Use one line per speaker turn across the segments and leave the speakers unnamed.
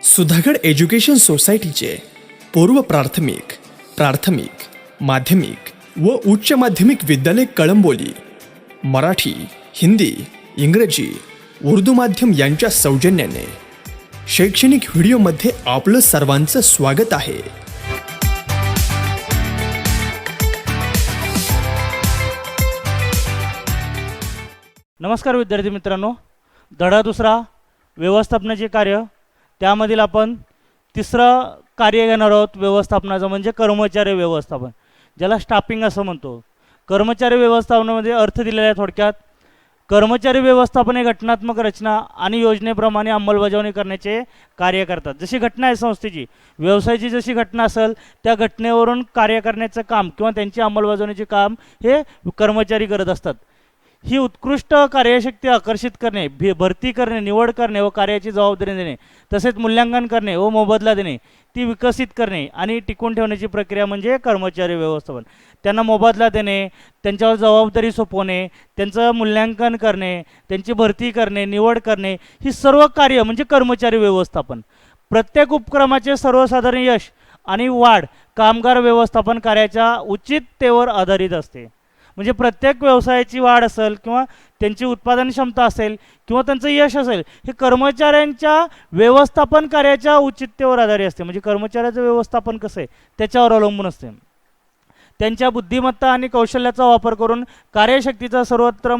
Sudhagad education सोसायटीचे पूर्व प्राथमिक, प्राथमिक, माध्यमिक व उच्च माध्यमिक विद्यालय कळंबोली मराठी, हिंदी, इंग्रजी, उर्दू माध्यम यांच्या सौजन्याने शैक्षणिक व्हिडिओमध्ये आपलं सर्वांचं स्वागत आहे.
नमस्कार विद्यार्थी मित्रांनो, धडा दुसरा व्यवस्थापनाचे कार्य, त्यामधील आपण तिसरं कार्य घेणार आहोत व्यवस्थापनाचं, म्हणजे कर्मचारी व्यवस्थापन, ज्याला स्टाफिंग असं म्हणतो. कर्मचारी व्यवस्थापनामध्ये अर्थ दिलेला आहे थोडक्यात. कर्मचारी व्यवस्थापन हे घटनात्मक रचना आणि योजनेप्रमाणे अंमलबजावणी करण्याचे कार्य करतात. जशी घटना आहे संस्थेची, व्यवसायाची जशी घटना असेल त्या घटनेवरून कार्य करण्याचं काम किंवा त्यांची अंमलबजावणीचे काम हे कर्मचारी करत असतात. ही उत्कृष्ट कार्यशक्ती आकर्षित करणे, भरती करणे, निवड करणे व कार्याची जबाबदारी देणे, तसेच मूल्यांकन करणे व मोबदला देणे, ती विकसित करणे आणि टिकून ठेवण्याची प्रक्रिया म्हणजे कर्मचारी व्यवस्थापन. त्यांना मोबदला देणे, त्यांच्यावर जबाबदारी सोपवणे, त्यांचं मूल्यांकन करणे, त्यांची भरती करणे, निवड करणे, ही सर्व कार्य म्हणजे कर्मचारी व्यवस्थापन. प्रत्येक उपक्रमाचे सर्वसाधारण यश आणि वाढ कामगार व्यवस्थापन कार्याच्या उचिततेवर आधारित असते. म्हणजे प्रत्येक व्यवसायाची वाढ असेल किंवा त्यांची उत्पादन क्षमता असेल किंवा त्यांचं यश असेल, हे कर्मचाऱ्यांच्या व्यवस्थापन कार्याच्या उचिततेवर आधारित असते. म्हणजे कर्मचाऱ्याचं व्यवस्थापन कसं आहे त्याच्यावर अवलंबून असते. त्यांच्या बुद्धिमत्ता आणि कौशल्याचा वापर करून कार्यशक्तीचा सर्वत्र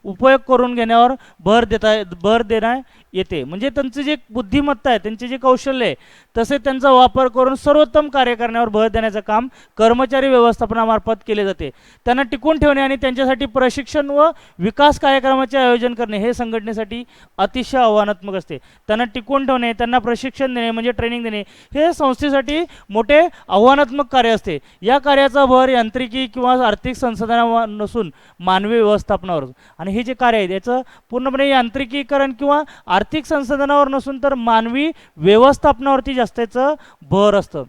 उपयोग करून घेण्यावर भर देण्यात येते. म्हणजे त्यांची जी बुद्धिमत्ता आहे, त्यांचे जे कौशल्य आहे, तसे त्यांचा वापर करून सर्वोत्तम कार्य करण्यावर भर देण्याचं काम कर्मचारी व्यवस्थापनामार्फत केले जाते. त्यांना टिकून ठेवणे आणि त्यांच्यासाठी प्रशिक्षण व विकास कार्यक्रमाचे आयोजन करणे हे संघटनेसाठी अतिशय आव्हानात्मक असते. त्यांना टिकून ठेवणे, त्यांना प्रशिक्षण देणे म्हणजे ट्रेनिंग देणे हे संस्थेसाठी मोठे आव्हानात्मक कार्य असते. या कार्याचा भर यांत्रिकी किंवा आर्थिक संसाधनावर नसून मानवी व्यवस्थापनावर. आणि हे जे कार्य आहे याचं पूर्णपणे यांत्रिकीकरण किंवा आर्थिक संसाधनावर नसून तर मानवी व्यवस्थापनावरती जास्तीचं भर असतं.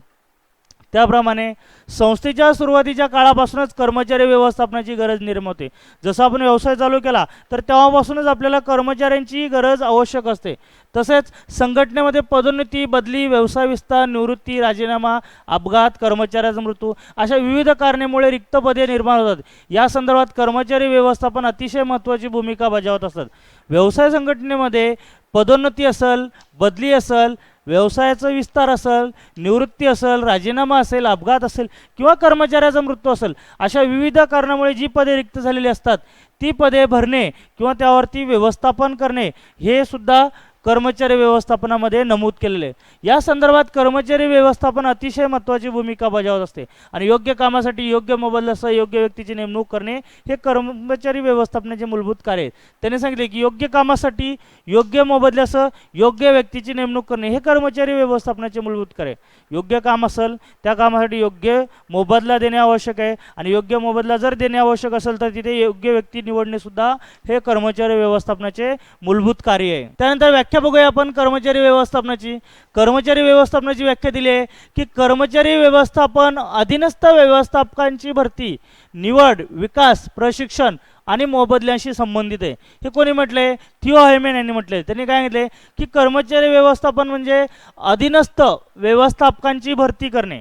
त्याप्रमाणे संस्थेच्या सुरुवातीच्या काळापासूनच कर्मचारी व्यवस्थापनाची गरज निर्माण होते. जसं आपण व्यवसाय चालू केला तर तेव्हापासूनच आपल्याला कर्मचाऱ्यांची गरज आवश्यक असते. तसेच संघटनेमध्ये पदोन्नती, बदली, व्यवसाय विस्तार, निवृत्ती, राजीनामा, अपघात, कर्मचाऱ्याचा मृत्यू अशा विविध कारणामुळे रिक्त पदे निर्माण होतात. या संदर्भात कर्मचारी व्यवस्थापन अतिशय महत्त्वाची भूमिका बजावत असतात. व्यवसाय संघटनेमध्ये पदोन्नती असेल, बदली असेल, व्यवसायाचा विस्तार असेल, निवृत्ती असेल, राजीनामा असेल, अपघात असेल किंवा कर्मचाऱ्याचा मृत्यू असेल, अशा विविध कारणामुळे जी पदे रिक्त झालेली असतात ती पदे भरणे किंवा त्यावरती व्यवस्थापन करणे हे सुद्धा कर्मचारी व्यवस्थापनामध्ये नमूद केलेले आहे. या संदर्भात कर्मचारी व्यवस्थापन अतिशय महत्त्वाची भूमिका बजावत असते आणि योग्य कामासाठी योग्य मोबदल्यासह योग्य व्यक्तीची नेमणूक करणे हे कर्मचारी व्यवस्थापनाचे मूलभूत कार्य आहे. त्याने सांगितले की योग्य कामासाठी योग्य मोबदल्यासह योग्य व्यक्तीची नेमणूक करणे हे कर्मचारी व्यवस्थापनाचे मूलभूत कार्य आहे. योग्य काम असेल त्या कामासाठी योग्य मोबदला देणे आवश्यक आहे आणि योग्य मोबदला जर देणे आवश्यक असेल तर तिथे योग्य व्यक्ती निवडणे सुद्धा हे कर्मचारी व्यवस्थापनाचे मूलभूत कार्य आहे. त्यानंतर व्याख्या बघूया आपण कर्मचारी व्यवस्थापनाची. कर्मचारी व्यवस्थापनाची व्याख्या दिली आहे की कर्मचारी व्यवस्थापन अधीनस्थ व्यवस्थापकांची भरती, निवड, विकास, प्रशिक्षण आणि मोबदल्याशी संबंधित आहे. हे कोणी म्हटले? थियो हायमॅन यांनी म्हटले. त्यांनी काय म्हटले की कर्मचारी व्यवस्थापन म्हणजे अधीनस्थ व्यवस्थापकांची भरती करणे,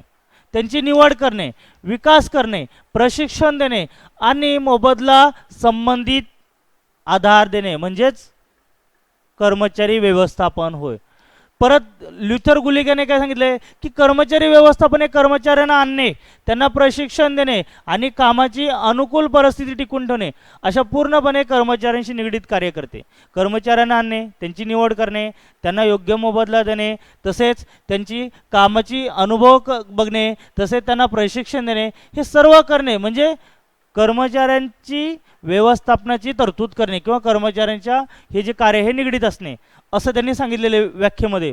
त्यांची निवड करणे, विकास करणे, प्रशिक्षण देणे आणि मोबदला संबंधित आधार देणे म्हणजेच कर्मचारी व्यवस्थापन होय. परत ल्युथर गुलिग याने काय सांगितले की कर्मचारी व्यवस्थापन हे कर्मचाऱ्यांना आणणे, त्यांना प्रशिक्षण देणे आणि कामाची अनुकूल परिस्थिती टिकून ठेवणे अशा पूर्णपणे कर्मचाऱ्यांशी निगडीत कार्य करते. कर्मचाऱ्यांना आणणे, त्यांची निवड करणे, त्यांना योग्य मोबदला देणे, तसेच त्यांची कामाची अनुभव बघणे, तसेच त्यांना प्रशिक्षण देणे हे सर्व करणे म्हणजे कर्मचाऱ्यांची व्यवस्थापनाची तरतूद करणे किंवा कर्मचाऱ्यांच्या हे जे कार्य हे निगडीत असणे असं त्यांनी सांगितलेले व्याख्येमध्ये.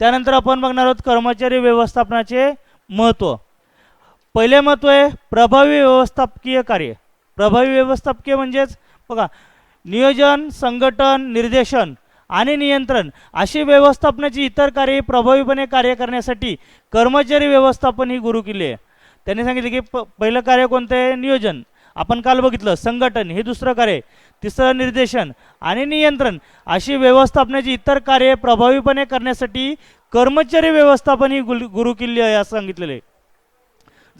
त्यानंतर आपण बघणार आहोत कर्मचारी व्यवस्थापनाचे महत्त्व. पहिले महत्त्व आहे प्रभावी व्यवस्थापकीय कार्य. प्रभावी व्यवस्थापकीय म्हणजेच बघा, नियोजन, संघटन, निर्देशन आणि नियंत्रण अशी व्यवस्थापनाची इतर कार्ये प्रभावीपणे कार्य करण्यासाठी कर्मचारी व्यवस्थापन ही गुरुकिल्ली आहे. त्यांनी सांगितले की पहिलं कार्य कोणतं आहे? नियोजन. आपण काल बघितलं. संघटन हे दुसरं कार्य, तिसरं निर्देशन आणि नियंत्रण अशी व्यवस्थापनाची इतर कार्ये प्रभावीपणे करण्यासाठी कर्मचारी व्यवस्थापन ही गुरुकिल्ली आहे असं सांगितलेलं आहे.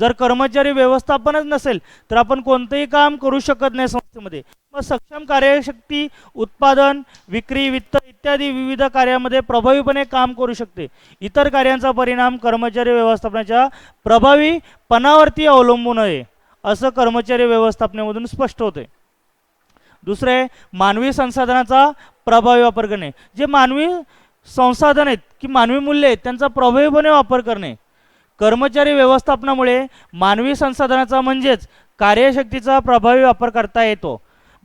जर कर्मचारी व्यवस्थापनच नसेल तर आपण कोणतेही काम करू शकत नाही संस्थेमध्ये. मग सक्षम कार्यशक्ती उत्पादन, विक्री, वित्त इत्यादी विविध कार्यामध्ये प्रभावीपणे काम करू शकते. इतर कार्यांचा परिणाम कर्मचारी व्यवस्थापनाच्या प्रभावीपणावरती अवलंबून आहे असं कर्मचारी व्यवस्थापनेमधून स्पष्ट होते. दुसरे, मानवी संसाधनाचा प्रभावी वापर करणे. जे मानवी संसाधन आहेत की मानवी मूल्य आहेत त्यांचा प्रभावीपणे वापर करणे. कर्मचारी व्यवस्थापनामुळे मानवी संसाधनाचा म्हणजेच कार्यशक्तीचा प्रभावी वापर करता येतो.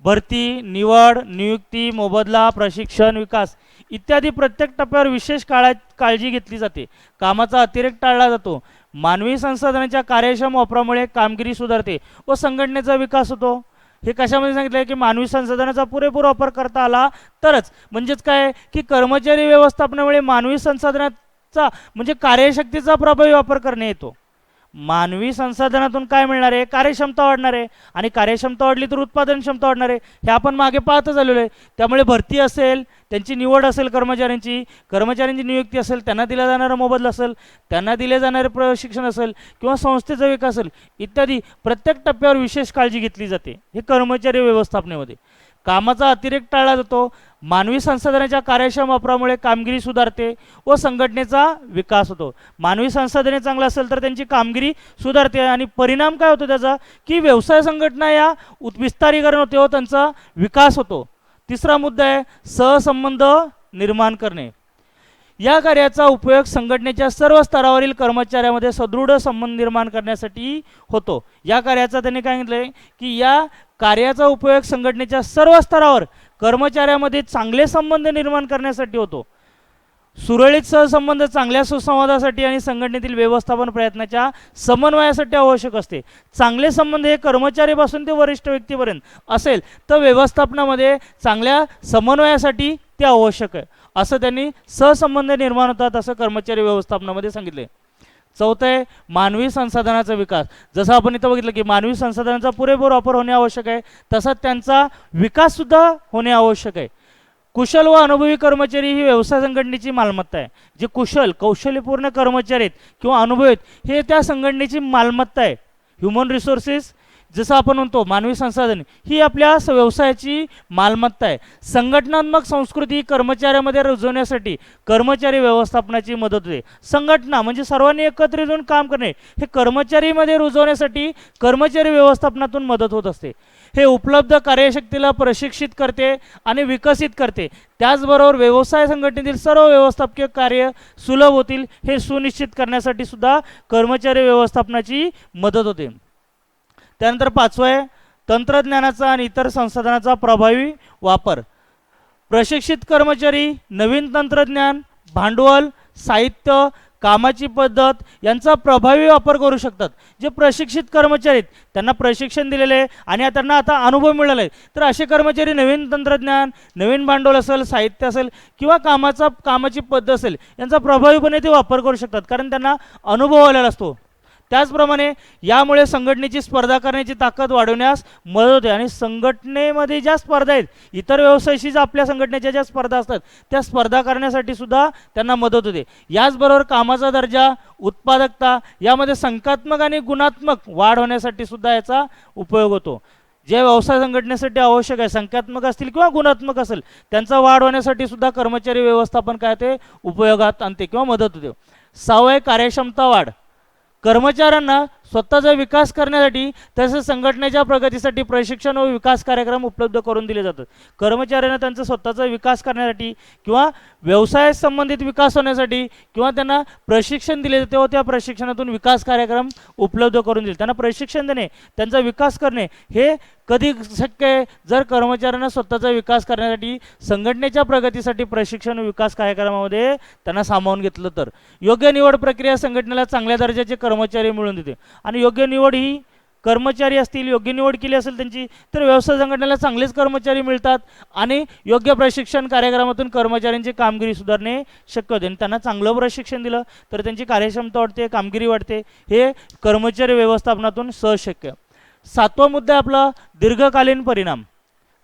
भरती, निवड, नियुक्ती, मोबदला, प्रशिक्षण, विकास इत्यादी प्रत्येक टप्प्यावर विशेष काळजी घेतली जाते. कामाचा अतिरेक टाळला जातो. मानवी संसाधनाच्या कार्यक्षम वापरामुळे कामगिरी सुधारते व संघटनेचा विकास होतो. हे कशामध्ये सांगितलं आहे की मानवी संसाधनाचा पुरेपूर वापर करता आला तरच, म्हणजेच काय की कर्मचारी व्यवस्थापनामुळे मानवी संसाधनाचा म्हणजे कार्यशक्तीचा प्रभावी वापर करणे येतो. मानवी संसाधनातून काय मिळणार आहे? कार्यक्षमता वाढणार आहे आणि कार्यक्षमता वाढली तर उत्पादन क्षमता वाढणार आहे. हे आपण मागे पाहतच आलेलो आहे. त्यामुळे भरती असेल, त्यांची निवड असेल, कर्मचाऱ्यांची नियुक्ती असेल, त्यांना दिला जाणारा मोबदला असेल, त्यांना दिले जाणारे प्रशिक्षण असेल किंवा संस्थेचा विकास असेल इत्यादी प्रत्येक टप्प्यावर विशेष काळजी घेतली जाते. हे कर्मचारी व्यवस्थापनेमध्ये. कामाचा अतिरेक टाळला जातो. मानवी संसाधनाच्या कार्यक्षम वापरामुळे कामगिरी सुधारते व संघटनेचा विकास होतो. मानवी संसाधने चांगलं असेल तर त्यांची कामगिरी सुधारते आणि परिणाम काय होतो त्याचा की व्यवसाय संघटना या विस्तारीकरण होते व त्यांचा विकास होतो. तिसरा मुद्दा आहे सहसंबंध निर्माण करणे. या कार्याचा उपयोग संघटनेच्या सर्व स्तरावरील कर्मचाऱ्यांमध्ये सदृढ संबंध निर्माण करण्यासाठी होतो. या कार्याचा त्यांनी काय सांगितलं की या कार्याचा उपयोग संघटनेच्या सर्व स्तरावर कर्मचाऱ्यांमध्ये चांगले संबंध निर्माण करण्यासाठी होतो. सुरळीत सहसंबंध चांगल्या सुसंवादासाठी आणि संघटनेतील व्यवस्थापन प्रयत्नाच्या समन्वयासाठी आवश्यक असते. चांगले संबंध हे कर्मचारीपासून ते वरिष्ठ व्यक्तीपर्यंत असेल तर व्यवस्थापनामध्ये चांगल्या समन्वयासाठी ते आवश्यक आहे असं त्यांनी सहसंबंध निर्माण होतात असं कर्मचारी व्यवस्थापनामध्ये सांगितले. चौथं आहे मानवी संसाधनाचा विकास. जसं आपण इथं बघितलं की मानवी संसाधनांचा पुरेपूर वापर होणे आवश्यक आहे तसंच त्यांचा विकाससुद्धा होणे आवश्यक आहे. कुशल व अनुभवी कर्मचारी ही व्यवसाय संघटनेची मालमत्ता आहे. जे कौशल्यपूर्ण कर्मचारी आहेत किंवा अनुभवी आहेत हे त्या संघटनेची मालमत्ता आहे. ह्युमन रिसोर्सेस जसं आपण म्हणतो मानवी संसाधने ही आपल्या व्यवसायाची मालमत्ता आहे. संघटनात्मक संस्कृती कर्मचाऱ्यामध्ये रुजवण्यासाठी कर्मचारी व्यवस्थापनाची मदत होते. संघटना म्हणजे सर्वांनी एकत्रित येऊन काम करणे हे कर्मचारीमध्ये रुजवण्यासाठी कर्मचारी व्यवस्थापनातून मदत होत असते. हे उपलब्ध कार्यशक्तीला प्रशिक्षित करते आणि विकसित करते. त्याचबरोबर व्यवसाय संघटनेतील सर्व व्यवस्थापकीय कार्य सुलभ होतील हे सुनिश्चित करण्यासाठी सुद्धा कर्मचारी व्यवस्थापनाची मदत होते. त्यानंतर पाचवं आहे तंत्रज्ञानाचा आणि इतर संसाधनाचा प्रभावी वापर. प्रशिक्षित कर्मचारी नवीन तंत्रज्ञान, भांडवल, साहित्य, कामाची पद्धत यांचा प्रभावी वापर करू शकतात. जे प्रशिक्षित कर्मचारी आहेत त्यांना प्रशिक्षण दिलेले आहे आणि त्यांना आता अनुभव मिळाला आहे तर असे कर्मचारी नवीन तंत्रज्ञान, नवीन भांडवल असेल, साहित्य असेल किंवा कामाची पद्धत असेल यांचा प्रभावीपणे ते वापर करू शकतात कारण त्यांना अनुभव आलेला असतो. त्याचप्रमाणे यामुळे संघटनेची स्पर्धा करण्याची ताकद वाढवण्यास मदत होते आणि संघटनेमध्ये ज्या स्पर्धा आहेत इतर व्यवसायाशी आपल्या संघटनेच्या ज्या स्पर्धा असतात त्या स्पर्धा करण्यासाठी सुद्धा त्यांना मदत होते. याचबरोबर कामाचा दर्जा, उत्पादकता यामध्ये संख्यात्मक आणि गुणात्मक वाढ होण्यासाठी सुद्धा याचा उपयोग होतो. जे व्यवसाय संघटनेसाठी आवश्यक आहे संख्यात्मक असतील किंवा गुणात्मक असेल त्यांचा वाढ होण्यासाठी सुद्धा कर्मचारी व्यवस्थापन काय ते उपयोगात आणते किंवा मदत होते. सहावं कार्यक्षमता वाढ. कर्मचाऱ्यांना स्वतःचा विकास करण्यासाठी तसेच संघटनेच्या प्रगतीसाठी प्रशिक्षण व विकास कार्यक्रम उपलब्ध करून दिले जातात. कर्मचाऱ्यांना त्यांचा स्वतःचा विकास करण्यासाठी किंवा व्यवसाय संबंधित विकास होण्यासाठी किंवा त्यांना प्रशिक्षण दिले जाते व त्या प्रशिक्षणातून विकास कार्यक्रम उपलब्ध करून दिले. त्यांना प्रशिक्षण देणे, त्यांचा विकास करणे हे कधी शक्य आहे जर कर्मचाऱ्यांना स्वतःचा विकास करण्यासाठी संघटनेच्या प्रगतीसाठी प्रशिक्षण व विकास कार्यक्रमामध्ये त्यांना सामावून घेतलं तर. योग्य निवड प्रक्रिया संघटनेला चांगल्या दर्जाचे कर्मचारी मिळवून देते आणि योग्य निवड ही कर्मचारी असतील, योग्य निवड केली असेल त्यांची तर व्यवसाय संघटनेला चांगलेच कर्मचारी मिळतात आणि योग्य प्रशिक्षण कार्यक्रमातून कर्मचाऱ्यांची कामगिरी सुधारणे शक्य होते. आणि त्यांना चांगलं प्रशिक्षण दिलं तर त्यांची कार्यक्षमता वाढते, कामगिरी वाढते. हे कर्मचारी व्यवस्थापनातून सहज शक्य. सातवा मुद्दा आहे आपला दीर्घकालीन परिणाम.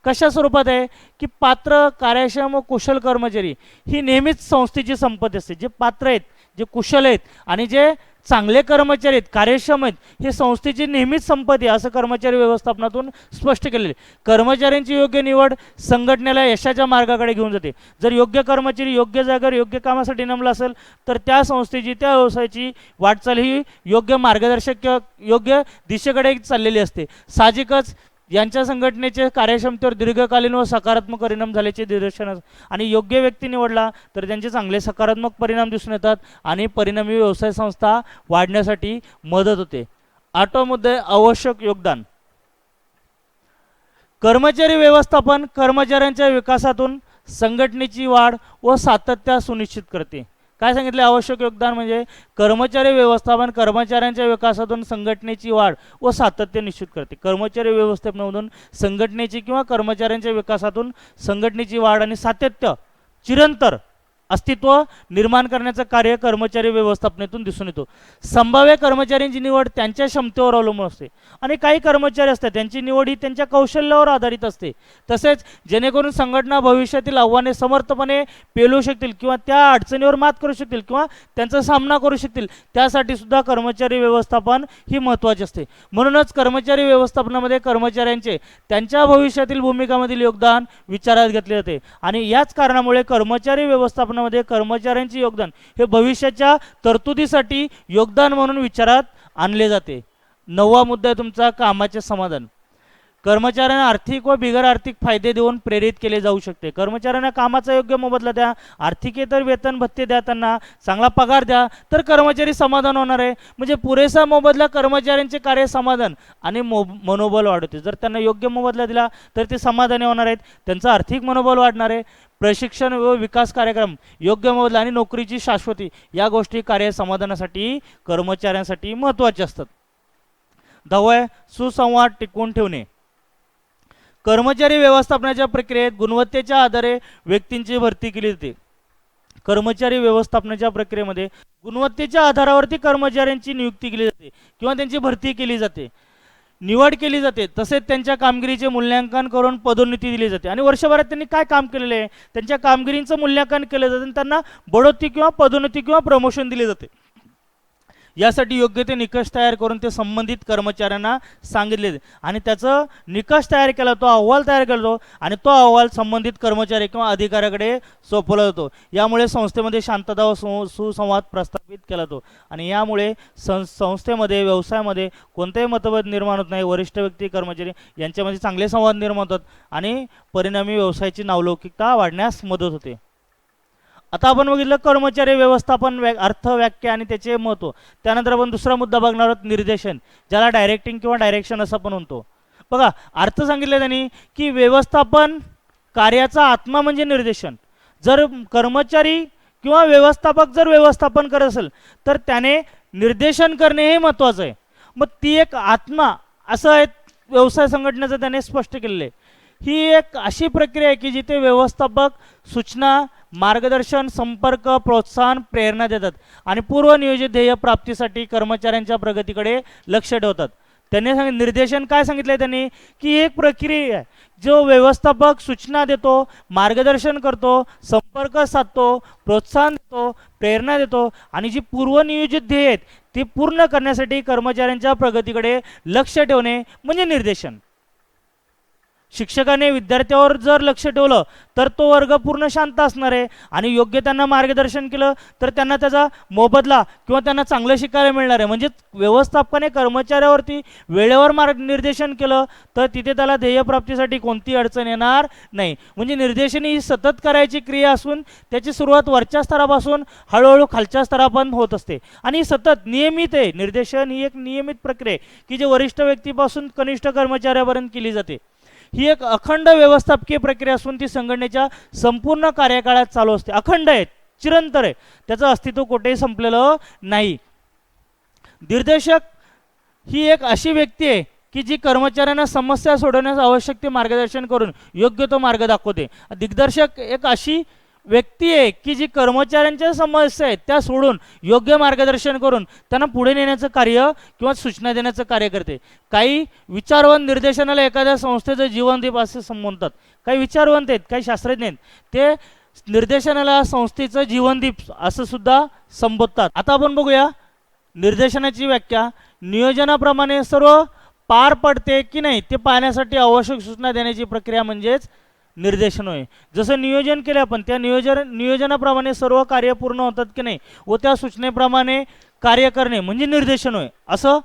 कशा स्वरूपात आहे की पात्र, कार्यक्षम व कुशल कर्मचारी ही नेहमीच संस्थेची संपत्ती असते. जे पात्र आहेत, जे कुशल आहेत आणि जे चांगले कर्मचारी आहेत, कार्यक्षम आहेत, हे संस्थेची नेहमीच संपत्ती असं कर्मचारी व्यवस्थापनातून स्पष्ट केलेले. कर्मचाऱ्यांची योग्य निवड संघटनेला यशाच्या मार्गाकडे घेऊन जाते. जर योग्य कर्मचारी योग्य जागेवर योग्य कामासाठी नेमला असेल तर त्या संस्थेची, त्या व्यवसायाची वाटचाल ही योग्य मार्गदर्शक, योग्य दिशेकडे चाललेली असते. साहजिकच यांच्या संघटनेचे कार्यक्षमतेवर दीर्घकालीन व सकारात्मक परिणाम झाल्याचे निदर्शनास आणि योग्य व्यक्ती निवडला तर त्यांचे चांगले सकारात्मक परिणाम दिसून येतात आणि परिणामी व्यवसाय संस्था वाढण्यासाठी मदत होते. 8वा मुद्दा आहे आवश्यक योगदान. कर्मचारी व्यवस्थापन कर्मचाऱ्यांच्या विकासातून संघटनेची वाढ व सातत्य सुनिश्चित करते. काय सांगितले? आवश्यक योगदान म्हणजे कर्मचारी व्यवस्थापन कर्मचाऱ्यांच्या विकासातून संघटनेची वाढ व सातत्य निश्चित करते. कर्मचारी व्यवस्थापनामधून संघटनेची किंवा कर्मचाऱ्यांच्या विकासातून संघटनेची वाढ आणि सातत्य, चिरंतर अस्तित्व निर्माण करण्याचं कार्य कर्मचारी व्यवस्थापनेतून दिसून येतो. संभाव्य कर्मचाऱ्यांची निवड त्यांच्या क्षमतेवर अवलंबून असते आणि काही कर्मचारी असतात त्यांची निवड ही त्यांच्या कौशल्यावर आधारित असते. तसेच जेणेकरून संघटना भविष्यातील आव्हाने समर्थपणे पेलू शकतील किंवा त्या अडचणीवर मात करू शकतील किंवा त्यांचा सामना करू शकतील, त्यासाठी सुद्धा कर्मचारी व्यवस्थापन ही महत्त्वाची असते. म्हणूनच कर्मचारी व्यवस्थापनामध्ये कर्मचाऱ्यांचे त्यांच्या भविष्यातील भूमिकामधील योगदान विचारात घेतले जाते आणि याच कारणामुळे कर्मचारी व्यवस्थापनामध्ये कर्मचाऱ्यांचे योगदान हे भविष्याच्या तरतुदीसाठी योगदान म्हणून विचारात आणले जाते. 9वा मुद्दा आहे तुमचा कामाचे समाधान. कर्मचाऱ्यांना आर्थिक व बिगर आर्थिक फायदे देऊन प्रेरित केले जाऊ शकते. कर्मचाऱ्यांना कामाचा योग्य मोबदला द्या, आर्थिकेतर वेतन भत्ते द्या, त्यांना चांगला पगार द्या, तर कर्मचारी समाधान होणार आहे. म्हणजे पुरेसा मोबदला कर्मचाऱ्यांचे कार्य समाधान आणि मनोबल वाढवते. जर त्यांना योग्य मोबदला दिला तर ते समाधानी होणार आहेत, त्यांचं आर्थिक मनोबल वाढणार आहे. प्रशिक्षण व विकास कार्यक्रम, योग्य मोबदला आणि नोकरीची शाश्वती या गोष्टी कार्य समाधानासाठी कर्मचाऱ्यांसाठी महत्त्वाच्या असतात. 10वा आहे सुसंवाद टिकवून ठेवणे. कर्मचारी व्यवस्थापनाच्या प्रक्रियेत गुणवत्तेच्या आधारे व्यक्तींची भरती केली जाते. कर्मचारी व्यवस्थापनाच्या प्रक्रियेमध्ये गुणवत्तेच्या आधारावरती कर्मचाऱ्यांची नियुक्ती केली जाते किंवा त्यांची भरती केली जाते, निवड केली जाते. तसेच त्यांच्या कामगिरीचे मूल्यांकन करून पदोन्नती दिली जाते आणि वर्षभरात त्यांनी काय काम केलेले आहे त्यांच्या कामगिरीचं मूल्यांकन केलं जातं आणि त्यांना बढोत्ती किंवा पदोन्नती किंवा प्रमोशन दिले जाते. यासाठी योग्य ते निकष तयार करून ते संबंधित कर्मचाऱ्यांना सांगितले आणि त्याचं निकष तयार केला, तो अहवाल तयार केला जातो आणि तो अहवाल संबंधित कर्मचारी किंवा अधिकाऱ्याकडे सोपवला जातो. यामुळे संस्थेमध्ये शांतता व सुसंवाद प्रस्थापित केला जातो आणि यामुळे संस्थेमध्ये व्यवसायामध्ये कोणतेही मतभेद निर्माण होत नाही. वरिष्ठ व्यक्ती कर्मचारी यांच्यामध्ये चांगले संवाद निर्माण होतात आणि परिणामी व्यवसायाची नावलौकिकता वाढण्यास मदत होते. आता आपण बघितलं कर्मचारी व्यवस्थापन अर्थ, व्याख्या आणि त्याचे महत्त्व. त्यानंतर आपण दुसरा मुद्दा बघणार आहोत निर्देशन, ज्याला डायरेक्टिंग किंवा डायरेक्शन असं पण म्हणतो. बघा अर्थ सांगितले त्यांनी की व्यवस्थापन कार्याचा आत्मा म्हणजे निर्देशन. जर कर्मचारी किंवा व्यवस्थापक जर व्यवस्थापन करत असेल तर त्याने निर्देशन करणे हे महत्त्वाचं आहे. मग ती एक आत्मा असं आहे व्यवसाय संघटनेचं त्याने स्पष्ट केलेलं आहे. ही एक अशी प्रक्रिया आहे की जिथे व्यवस्थापक सूचना, मार्गदर्शन, संपर्क, प्रोत्साहन, प्रेरणा देतात आणि पूर्वनियोजित ध्येय प्राप्तीसाठी कर्मचाऱ्यांच्या प्रगतीकडे लक्ष ठेवतात. त्यांनी निर्देशन काय सांगितलंय त्यांनी की एक प्रक्रिया आहे जो व्यवस्थापक सूचना देतो, मार्गदर्शन करतो, संपर्क साधतो, प्रोत्साहन देतो, प्रेरणा देतो आणि जी पूर्वनियोजित ध्येय आहेत ती पूर्ण करण्यासाठी कर्मचाऱ्यांच्या प्रगतीकडे लक्ष ठेवणे म्हणजे निर्देशन. शिक्षकाने विद्यार्थ्यावर जर लक्ष ठेवलं तर तो वर्ग पूर्ण शांत असणार आहे आणि योग्य त्यांना मार्गदर्शन केलं तर त्यांना त्याचा मोबदला किंवा त्यांना चांगलं शिकायला मिळणार आहे. म्हणजे व्यवस्थापकाने कर्मचाऱ्यावरती वेळेवर मार्गनिर्देशन केलं तर तिथे त्याला ध्येयप्राप्तीसाठी कोणती अडचण येणार नाही. म्हणजे निर्देशन ही सतत करायची क्रिया असून त्याची सुरुवात वरच्या स्तरापासून हळूहळू खालच्या स्तरापर्यंत होत असते आणि सतत नियमित आहे. निर्देशन ही एक नियमित प्रक्रिया आहे की जे वरिष्ठ व्यक्तीपासून कनिष्ठ कर्मचाऱ्यापर्यंत केली जाते. ही एक अखंड व्यवस्थापकीय प्रक्रिया असून ती संघटनेच्या संपूर्ण कार्यकाळात चालू असते. अखंड आहे, चिरंतर आहे, त्याचं अस्तित्व कुठेही संपलेलं नाही. निर्देशक ही एक अशी व्यक्ती आहे की जी कर्मचाऱ्यांना समस्या सोडवण्यास आवश्यक ते मार्गदर्शन करून योग्य तो मार्ग दाखवते. दिग्दर्शक एक अशी व्यक्ती आहे की जी कर्मचाऱ्यांच्या समस्या आहेत त्या सोडून योग्य मार्गदर्शन करून त्यांना पुढे नेण्याचं कार्य किंवा सूचना देण्याचं कार्य करते. काही विचारवंत निर्देशनाला एखाद्या संस्थेचं जीवनदीप असे संबोधतात. काही विचारवंत आहेत, काही शास्त्रज्ञ आहेत, ते निर्देशनाला संस्थेचं जीवनदीप असं सुद्धा संबोधतात. आता आपण बघूया निर्देशनाची व्याख्या. नियोजनाप्रमाणे सर्व पार पडते की नाही ते पाहण्यासाठी आवश्यक सूचना देण्याची प्रक्रिया म्हणजेच निर्देशन होय. जसं नियोजन केले आपण त्या नियोजनाप्रमाणे सर्व कार्य पूर्ण होतात की नाही व त्या सूचनेप्रमाणे कार्य करणे म्हणजे निर्देशन होय, असं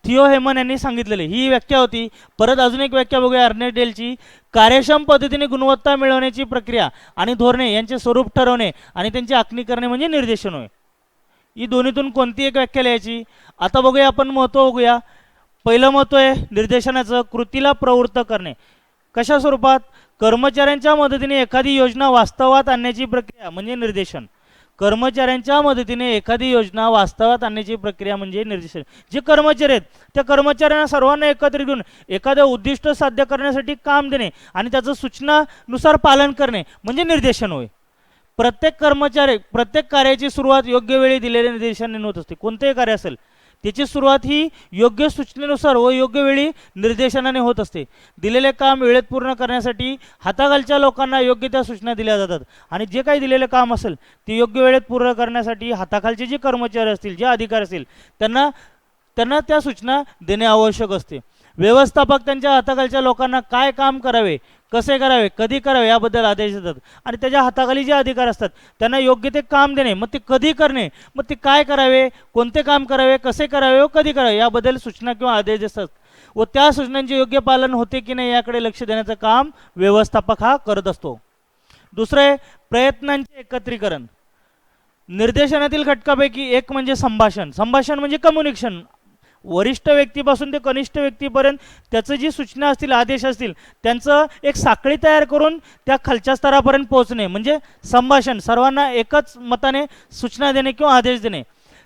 थिओ हेमन यांनी सांगितलेले. ही व्याख्या होती. परत अजून एक व्याख्या बघूया अर्नेडेलची. कार्यक्षम पद्धतीने गुणवत्ता मिळवण्याची प्रक्रिया आणि धोरणे यांचे स्वरूप ठरवणे आणि त्यांची आखणी करणे म्हणजे निर्देशन होय. ही दोन्हीतून कोणती एक व्याख्या लिहायची. आता बघूया आपण महत्त्व बघूया. पहिलं महत्त्व आहे निर्देशनाचं, कृतीला प्रवृत्त करणे. कशा स्वरूपात? कर्मचाऱ्यांच्या मदतीने एखादी योजना वास्तवात आणण्याची प्रक्रिया म्हणजे निर्देशन. कर्मचाऱ्यांच्या मदतीने एखादी योजना वास्तवात आणण्याची प्रक्रिया म्हणजे निर्देशन. जे कर्मचारी आहेत त्या कर्मचाऱ्यांना सर्वांना एकत्रित घेऊन एखादं उद्दिष्ट साध्य करण्यासाठी काम देणे आणि त्याचं सूचनानुसार पालन करणे म्हणजे निर्देशन होय. प्रत्येक कार्याची सुरुवात योग्य वेळी दिलेल्या निर्देशाने होत असते. कोणतेही कार्य असेल त्याची सुरुवात ही योग्य सूचनेनुसार व योग्य वेळी निर्देशनाने होत असते. दिलेले काम वेळेत पूर्ण करण्यासाठी हाताखालच्या लोकांना योग्य त्या सूचना दिल्या जातात आणि जे काही दिलेले काम असेल ते योग्य वेळेत पूर्ण करण्यासाठी हाताखालचे जे कर्मचारी असतील, जे अधिकारी असतील त्यांना त्या सूचना देणे आवश्यक असते. व्यवस्थापक त्यांच्या हाताखालच्या लोकांना काय काम करावे, कसे करावे, कधी करावे याबद्दल आदेश देतात आणि त्याच्या हाताखाली जे अधिकारी असतात त्यांना योग्य ते काम देणे, मग ते कधी करणे, मग ते काय करावे, कोणते काम करावे, कसे करावे व कधी करावे याबद्दल सूचना किंवा आदेश देतात व त्या सूचनांचे योग्य पालन होते की नाही याकडे लक्ष देण्याचं काम व्यवस्थापक हा करत असतो. दुसरे प्रयत्नांचे एकत्रीकरण. निर्देशनातील घटकापैकी एक म्हणजे संभाषण. संभाषण म्हणजे कम्युनिकेशन. वरिष्ठ व्यक्तीपासून ते कनिष्ठ व्यक्तीपर्यंत त्याचं जी सूचना असतील, आदेश असतील त्यांचं एक साखळी तयार करून त्या खालच्या स्तरापर्यंत पोहोचणे म्हणजे संभाषण. सर्वांना एकच मताने सूचना देणे किंवा आदेश देणे.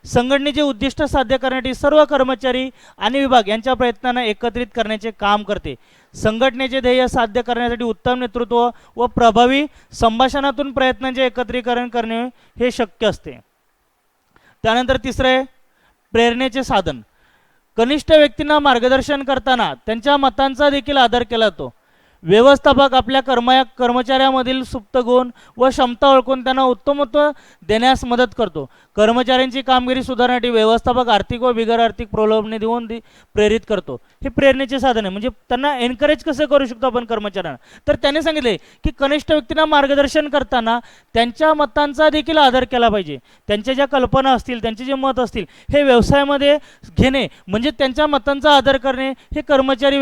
संघटनेचे उद्दिष्ट साध्य करण्यासाठी सर्व कर्मचारी आणि विभाग यांच्या प्रयत्नांना एकत्रित करण्याचे काम करते. संघटनेचे ध्येय साध्य करण्यासाठी उत्तम नेतृत्व व प्रभावी संभाषणातून प्रयत्नांचे एकत्रीकरण करणे हे शक्य असते. त्यानंतर तिसरे प्रेरणेचे साधन. कनिष्ठ व्यक्तींना मार्गदर्शन करताना त्यांच्या मतांचा देखील आदर केला जातो. व्यवस्थापक आपल्या कर्मचाऱ्यामधील सुप्त गुण व क्षमता ओळखून त्यांना उत्तमत्व देण्यास मदत करतो. कर्मचाऱ्यांची कामगिरी सुधारण्यासाठी व्यवस्थापक आर्थिक व बिगर आर्थिक प्रलोभने देऊन प्रेरित करतो. हे प्रेरणेचे साधन आहे. म्हणजे त्यांना एनकरेज कसं करू शकतो आपण कर्मचाऱ्यांना, तर त्याने सांगितले की कनिष्ठ व्यक्तींना मार्गदर्शन करताना त्यांच्या मतांचा देखील आदर केला पाहिजे. त्यांच्या ज्या कल्पना असतील, त्यांचे जे मत असतील हे व्यवसायामध्ये घेणे म्हणजे त्यांच्या मतांचा आदर करणे हे कर्मचारी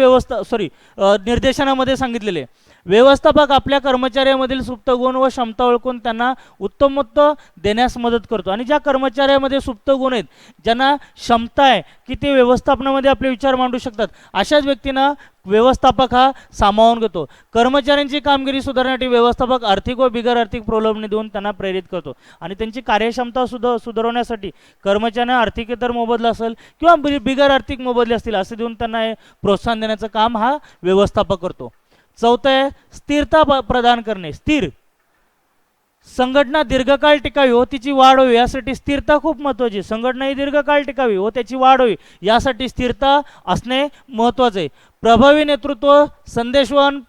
निर्देशनामध्ये सांगितलेले. व्यवस्थापक आपल्या कर्मचाऱ्यामधील सुप्त गुण व क्षमता ओळखून त्यांना उत्तमत्व देण्यास मदत करतो. आणि ज्या कर्मचाऱ्यामध्ये सुप्त गुण आहेत, ज्यांना क्षमता आहे की ते व्यवस्थापनामध्ये आपले विचार मांडू शकतात, अशाच व्यक्तींना व्यवस्थापक हा सामावून घेतो. कर्मचाऱ्यांची कामगिरी सुधारण्यासाठी व्यवस्थापक आर्थिक व बिगर आर्थिक प्रलोभने देऊन त्यांना प्रेरित करतो आणि त्यांची कार्यक्षमता सुधारवण्यासाठी कर्मचाऱ्यांना आर्थिकेतर मोबदला असेल किंवा बिगर आर्थिक मोबदले असतील असे देऊन त्यांना प्रोत्साहन देण्याचं काम हा व्यवस्थापक करतो. चौथं आहे स्थिरता प्रदान करणे. स्थिर संघटना दीर्घकाळ टिकावी व तिची वाढ होवी यासाठी स्थिरता खूप महत्त्वाची. संघटना ही दीर्घकाळ टिकावी व त्याची वाढ होवी यासाठी स्थिरता असणे महत्त्वाचे आहे. प्रभावी नेतृत्व, संदेशवहन,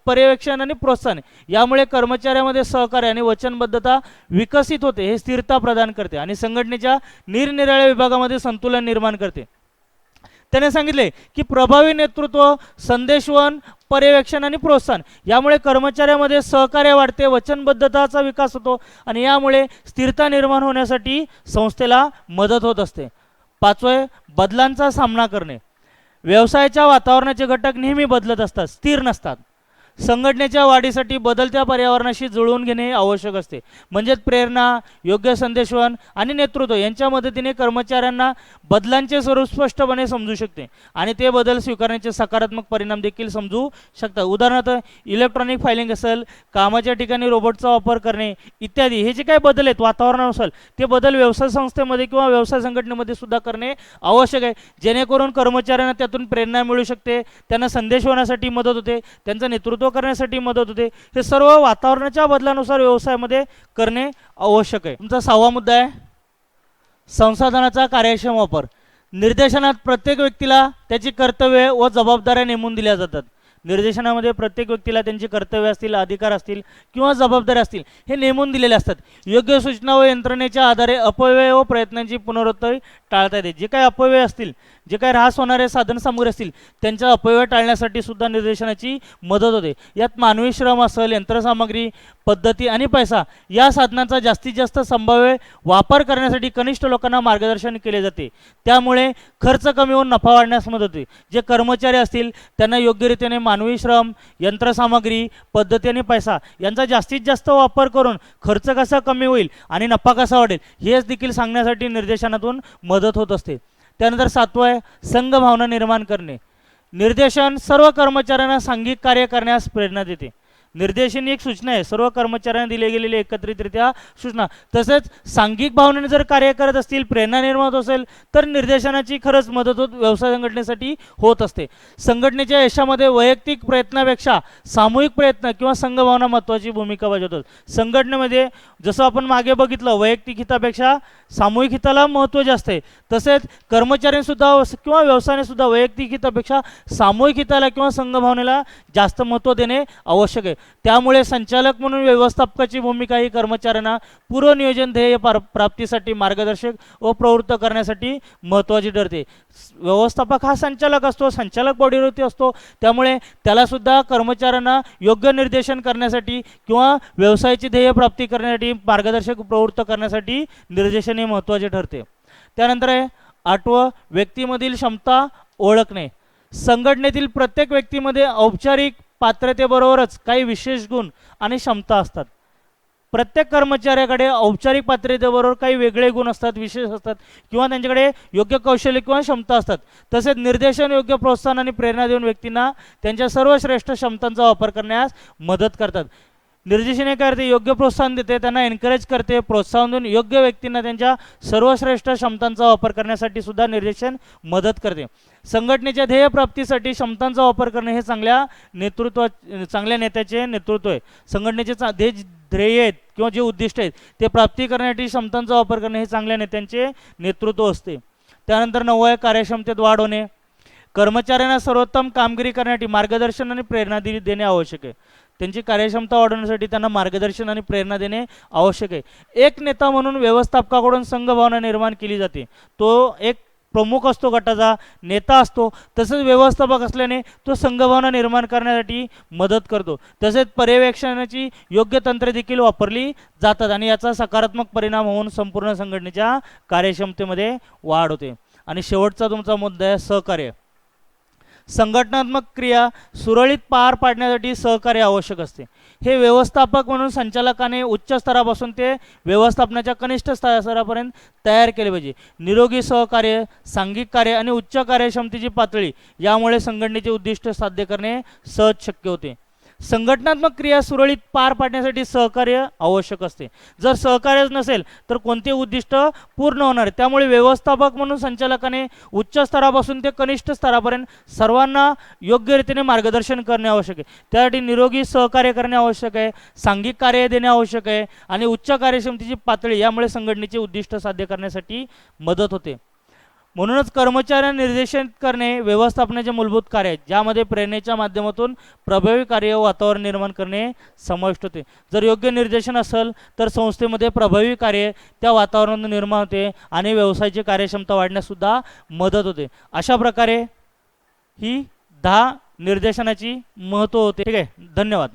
पर्यवेक्षण आणि प्रोत्साहन यामुळे कर्मचाऱ्यामध्ये सहकार्य आणि वचनबद्धता विकसित होते. हे स्थिरता प्रदान करते आणि संघटनेच्या निरनिराळ्या विभागामध्ये संतुलन निर्माण करते. त्याने सांगितले की प्रभावी नेतृत्व, संदेशवहन, पर्यवेक्षण आणि प्रोत्साहन यामुळे कर्मचाऱ्यामध्ये सहकार्य वाढते, वचनबद्धताचा विकास होतो आणि यामुळे स्थिरता निर्माण होण्यासाठी संस्थेला मदत होत असते. पाचवे बदलांचा सामना करणे. व्यवसायाच्या वातावरणाचे घटक नेहमी बदलत असतात, स्थिर नसतात. संघटनेच्या वाढीसाठी बदलत्या पर्यावरणाशी जुळवून घेणे आवश्यक असते. म्हणजेच प्रेरणा, योग्य संदेशवहन आणि नेतृत्व यांच्या मदतीने कर्मचाऱ्यांना बदलांचे स्वरूप स्पष्टपणे समजू शकते आणि ते बदल स्वीकारण्याचे सकारात्मक परिणाम देखील समजू शकतात. उदाहरणार्थ इलेक्ट्रॉनिक फायलिंग असेल, कामाच्या ठिकाणी रोबोटचा वापर करणे इत्यादी. हे जे काही बदल आहेत वातावरणानुसार ते बदल व्यवसाय संस्थेमध्ये किंवा व्यवसाय संघटनेमध्ये सुद्धा करणे आवश्यक आहे, जेणेकरून कर्मचाऱ्यांना त्यातून प्रेरणा मिळू शकते, त्यांना संदेशवहनासाठी मदत होते, त्यांचं नेतृत्व करण्यासाठी मदत होते. हे सर्व वातावरणाच्या बदलानुसार व्यवसायामध्ये करणे आवश्यक आहे. तुमचा 6वा मुद्दा आहे संसाधनाचा कार्यक्षम वापर. निर्देशनात प्रत्येक व्यक्तीला त्याची कर्तव्ये व जबाबदाऱ्या नेमून दिल्या जातात. निर्देशनामध्ये प्रत्येक व्यक्तीला त्यांची कर्तव्य असतील, अधिकार असतील किंवा जबाबदाऱ्या असतील हे नेमून दिलेले असतात. योग्य सूचना व यंत्रणेच्या आधारे अपव्यय व प्रयत्नांची पुनरावृत्ती टाळता येते. जे काही अपव्यय असतील, जे काही ऱ्हास होणारे साधनसामुग्री असतील त्यांचा अपव्यय टाळण्यासाठी सुद्धा निर्देशनाची मदत होते. यात मानवी श्रम असेल, यंत्रसामग्री, पद्धती आणि पैसा या साधनांचा जास्तीत जास्त संभाव्य वापर करण्यासाठी कनिष्ठ लोकांना मार्गदर्शन केले जाते. त्यामुळे खर्च कमी होऊन नफा वाढण्यास मदत होते. जे कर्मचारी असतील त्यांना योग्यरीतीने मानवी श्रम, यंत्रसामग्री, पद्धती आणि पैसा यांचा जास्तीत जास्त वापर करून खर्च कसा कमी होईल आणि नफा कसा वाढेल हेच देखील सांगण्यासाठी निर्देशनातून मदत होत असते. त्यानंतर 7वं आहे संघ भावना निर्माण करणे. निर्देशन सर्व कर्मचाऱ्यांना सांघिक कार्य करण्यास प्रेरणा देते. निर्देशन ही एक सूचना आहे, सर्व कर्मचाऱ्यांना दिले गेलेले एकत्रितरित्या सूचना. तसेच सांघिक भावनेने जर कार्य करत असतील, प्रेरणा निर्माण होत असेल तर निर्देशनाची खरंच मदत होत व्यवसाय संघटनेसाठी होत असते. संघटनेच्या यशामध्ये वैयक्तिक प्रयत्नापेक्षा सामूहिक प्रयत्न किंवा संघभावना महत्त्वाची भूमिका बजावतात. संघटनेमध्ये जसं आपण मागे बघितलं वैयक्तिक हितापेक्षा सामूहिक हिताला महत्त्व जास्त आहे. तसेच कर्मचाऱ्यांसुद्धा किंवा व्यवसायाने सुद्धा वैयक्तिक हितापेक्षा सामूहिक हिताला किंवा संघभावनेला जास्त महत्त्व देणे आवश्यक आहे. त्यामुळे संचालक म्हणून व्यवस्थापकाची भूमिका ही कर्मचाऱ्यांना पूर्वनियोजन ध्येय प्राप्तीसाठी मार्गदर्शक व प्रवृत्त करण्यासाठी महत्त्वाची ठरते. व्यवस्थापक हा संचालक असतो, संचालक बॉडीवरती असतो. त्यामुळे त्यालासुद्धा कर्मचाऱ्यांना योग्य निर्देशन करण्यासाठी किंवा व्यवसायाची ध्येय प्राप्ती करण्यासाठी मार्गदर्शक प्रवृत्त करण्यासाठी निर्देशन हे महत्त्वाचे ठरते. त्यानंतर आहे 8वं व्यक्तीमधील क्षमता ओळखणे. संघटनेतील प्रत्येक व्यक्तीमध्ये औपचारिक पात्रतेबरोबरच काही विशेष गुण आणि क्षमता असतात. प्रत्येक कर्मचाऱ्याकडे औपचारिक पात्रतेबरोबर काही वेगळे गुण असतात, विशेष असतात किंवा त्यांच्याकडे योग्य कौशल्य किंवा क्षमता असतात. तसेच निर्देशन योग्य प्रोत्साहन आणि प्रेरणा देऊन व्यक्तींना त्यांच्या सर्व श्रेष्ठ क्षमतांचा वापर करण्यास मदत करतात. निर्देशन करते, योग्य प्रोत्साहन देते, त्यांना एनकरेज करते, प्रोत्साहन देऊन योग्य व्यक्तींना त्यांच्या सर्वश्रेष्ठ क्षमतांचा वापर करण्यासाठी सुद्धा निर्देशन मदत करते. संघटनेच्या ध्येयप्राप्तीसाठी क्षमतांचा वापर करणे हे चांगल्या नेत्याचे नेतृत्व आहे. संघटनेचे ध्येय आहेत किंवा जे उद्दिष्ट आहेत ते प्राप्ती करण्यासाठी क्षमतांचा वापर करणे हे चांगल्या नेत्यांचे नेतृत्व असते. त्यानंतर 9वं कार्यक्षमतेत वाढ होणे. कर्मचाऱ्यांना सर्वोत्तम कामगिरी करण्यासाठी मार्गदर्शन आणि प्रेरणा देणे आवश्यक आहे. त्यांची कार्यक्षमता वाढवण्यासाठी त्यांना मार्गदर्शन आणि प्रेरणा देणे आवश्यक आहे. एक नेता म्हणून व्यवस्थापकाकडून संघभावना निर्माण केली जाते. तो एक प्रमुख असतो, गटाचा नेता असतो. तसेच व्यवस्थापक असल्याने तो संघभावना निर्माण करण्यासाठी मदत करतो. तसेच पर्यवेक्षणाची योग्य तंत्रे देखील वापरली जातात आणि याचा सकारात्मक परिणाम होऊन संपूर्ण संघटनेच्या कार्यक्षमतेमध्ये वाढ होते. आणि शेवटचा तुमचा मुद्दा आहे सहकार्य. संघटनात्मक क्रिया सुरळीत पार पाडण्यासाठी सहकार्य आवश्यक असते. हे व्यवस्थापक म्हणून संचालकाने उच्च स्तरापासून ते व्यवस्थापनाच्या कनिष्ठ स्तरापर्यंत तयार केले पाहिजे. निरोगी सहकार्य, सांघिक कार्य आणि उच्च कार्यक्षमतेची पातळी यामुळे संघटनेचे उद्दिष्ट साध्य करणे सहज शक्य होते. संघटनात्मक क्रिया सुरळीत पार पाडण्यासाठी सहकार्य आवश्यक असते. जर सहकार्यच नसेल तर कोणते उद्दिष्ट पूर्ण होणार. त्यामुळे व्यवस्थापक म्हणून संचालकाने उच्च स्तरापासून ते कनिष्ठ स्तरापर्यंत सर्वांना योग्य रीतीने मार्गदर्शन करणे आवश्यक आहे. त्यासाठी निरोगी सहकार्य करणे आवश्यक आहे, सांघिक कार्य देणे आवश्यक आहे आणि उच्च कार्यक्षमतेची पातळी यामुळे संघटनेचे उद्दिष्ट साध्य करण्यासाठी मदत होते. म्हणूनच कर्मचाऱ्यांना निर्देशित करणे व्यवस्थापनाचे मूलभूत कार्य आहे, ज्यामध्ये प्रेरणेच्या माध्यमातून प्रभावी कार्य वातावरण निर्माण करणे समाविष्ट होते. जर योग्य निर्देशन असेल तर संस्थेमध्ये प्रभावी कार्य त्या वातावरणातून निर्माण होते आणि व्यवसायाची कार्यक्षमता वाढण्यास सुद्धा मदत होते. अशा प्रकारे ही 10 निर्देशनाची महत्त्व होते. ठीक आहे, धन्यवाद.